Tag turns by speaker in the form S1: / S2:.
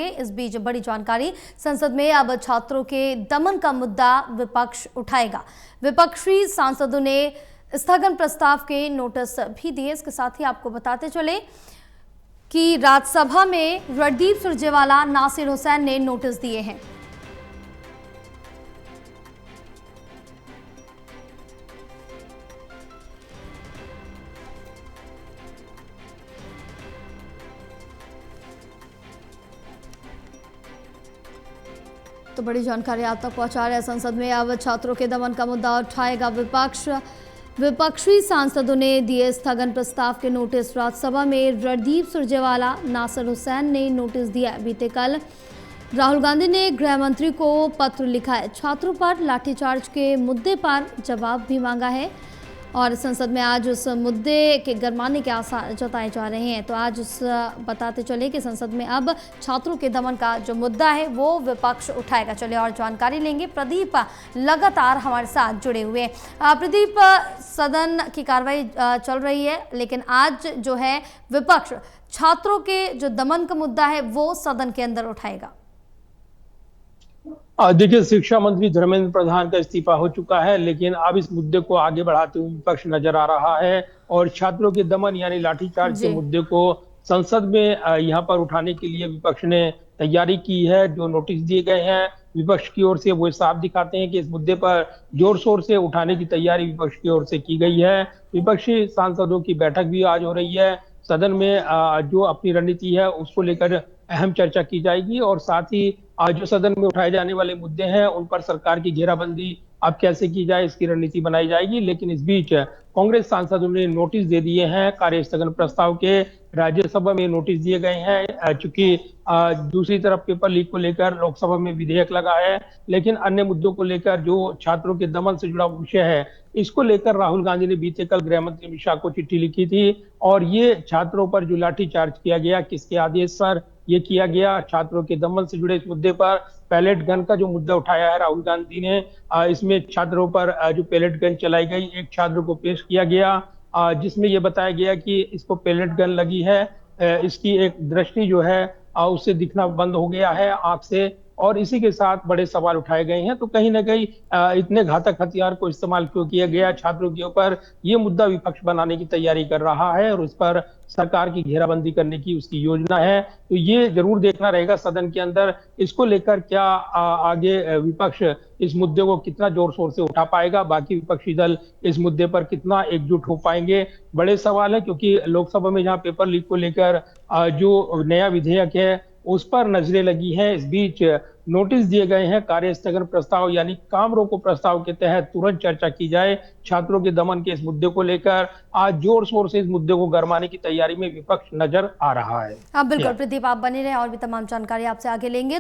S1: इस बीच बड़ी जानकारी, संसद में अब छात्रों के दमन का मुद्दा विपक्ष उठाएगा। विपक्षी सांसदों ने स्थगन प्रस्ताव के नोटिस भी दिए। इसके साथ ही आपको बताते चले कि राज्यसभा में रणदीप सुरजेवाला, नासिर हुसैन ने नोटिस दिए हैं। तो बड़ी जानकारी आप तक पहुंचा रहे हैं। संसद में अब छात्रों के दमन का मुद्दा उठाएगा विपक्ष। विपक्षी सांसदों ने दिए स्थगन प्रस्ताव के नोटिस। राज्यसभा में रणदीप सुरजेवाला, नासिर हुसैन ने नोटिस दिया। बीते कल राहुल गांधी ने गृह मंत्री को पत्र लिखा है। छात्रों पर लाठीचार्ज के मुद्दे पर जवाब भी मांगा है और संसद में आज उस मुद्दे के गरमाने के आसार जताए जा रहे हैं। तो आज बताते चले कि संसद में अब छात्रों के दमन का जो मुद्दा है वो विपक्ष उठाएगा। चले और जानकारी लेंगे। प्रदीप लगातार हमारे साथ जुड़े हुए हैं। प्रदीप, सदन की कार्रवाई चल रही है, लेकिन आज जो है विपक्ष छात्रों के जो दमन का मुद्दा है वो सदन के अंदर उठाएगा।
S2: देखिए, शिक्षा मंत्री धर्मेंद्र प्रधान का इस्तीफा हो चुका है, लेकिन अब इस मुद्दे को आगे बढ़ाते हुए विपक्ष नजर आ रहा है और छात्रों के दमन यानी लाठीचार्ज के मुद्दे को संसद में यहाँ पर उठाने के लिए विपक्ष ने तैयारी की है। जो नोटिस दिए गए हैं विपक्ष की ओर से वो साफ दिखाते हैं कि इस मुद्दे पर जोर शोर से उठाने की तैयारी विपक्ष की ओर से की गई है। विपक्षी सांसदों की बैठक भी आज हो रही है। सदन में जो अपनी रणनीति है उसको लेकर अहम चर्चा की जाएगी और साथ ही जो सदन में उठाए जाने वाले मुद्दे हैं उन पर सरकार की घेराबंदी अब कैसे की जाए इसकी रणनीति बनाई जाएगी। लेकिन इस बीच कांग्रेस सांसदों ने नोटिस दे दिए हैं कार्य स्थगन प्रस्ताव के। राज्यसभा में नोटिस दिए गए हैं। चूंकि दूसरी तरफ पेपर लीक को लेकर लोकसभा में विधेयक लगा है, लेकिन अन्य मुद्दों को लेकर जो छात्रों के दमन से जुड़ा विषय है इसको लेकर राहुल गांधी ने बीते कल गृह मंत्री अमित शाह को चिट्ठी लिखी थी और ये छात्रों पर जो लाठीचार्ज किया गया, किसके आदेश पर ये किया गया, छात्रों के दमन से जुड़े इस मुद्दे पर पैलेट गन का जो मुद्दा उठाया है राहुल गांधी ने, इसमें छात्रों पर जो पैलेट गन चलाई गई, एक छात्र को पेश किया गया जिसमें यह बताया गया कि इसको पैलेट गन लगी है, इसकी एक दृष्टि जो है उससे दिखना बंद हो गया है आंख से और इसी के साथ बड़े सवाल उठाए गए हैं। तो कहीं ना कहीं इतने घातक हथियार को इस्तेमाल क्यों किया गया छात्रों के ऊपर, ये मुद्दा विपक्ष बनाने की तैयारी कर रहा है और उस पर सरकार की घेराबंदी करने की उसकी योजना है। तो ये जरूर देखना रहेगा सदन के अंदर इसको लेकर क्या आगे विपक्ष इस मुद्दे को कितना जोर शोर से उठा पाएगा, बाकी विपक्षी दल इस मुद्दे पर कितना एकजुट हो पाएंगे, बड़े सवाल है। क्योंकि लोकसभा में जहां पेपर लीक को लेकर जो नया विधेयक है उस पर नजरें लगी हैं, इस बीच नोटिस दिए गए हैं कार्य स्थगन प्रस्ताव यानी काम रोको प्रस्ताव के तहत तुरंत चर्चा की जाए छात्रों के दमन के इस मुद्दे को लेकर। आज जोर शोर से इस मुद्दे को गरमाने की तैयारी में विपक्ष नजर आ रहा है।
S1: बिल्कुल प्रदीप, आप बने रहे और भी तमाम जानकारी आपसे आगे लेंगे।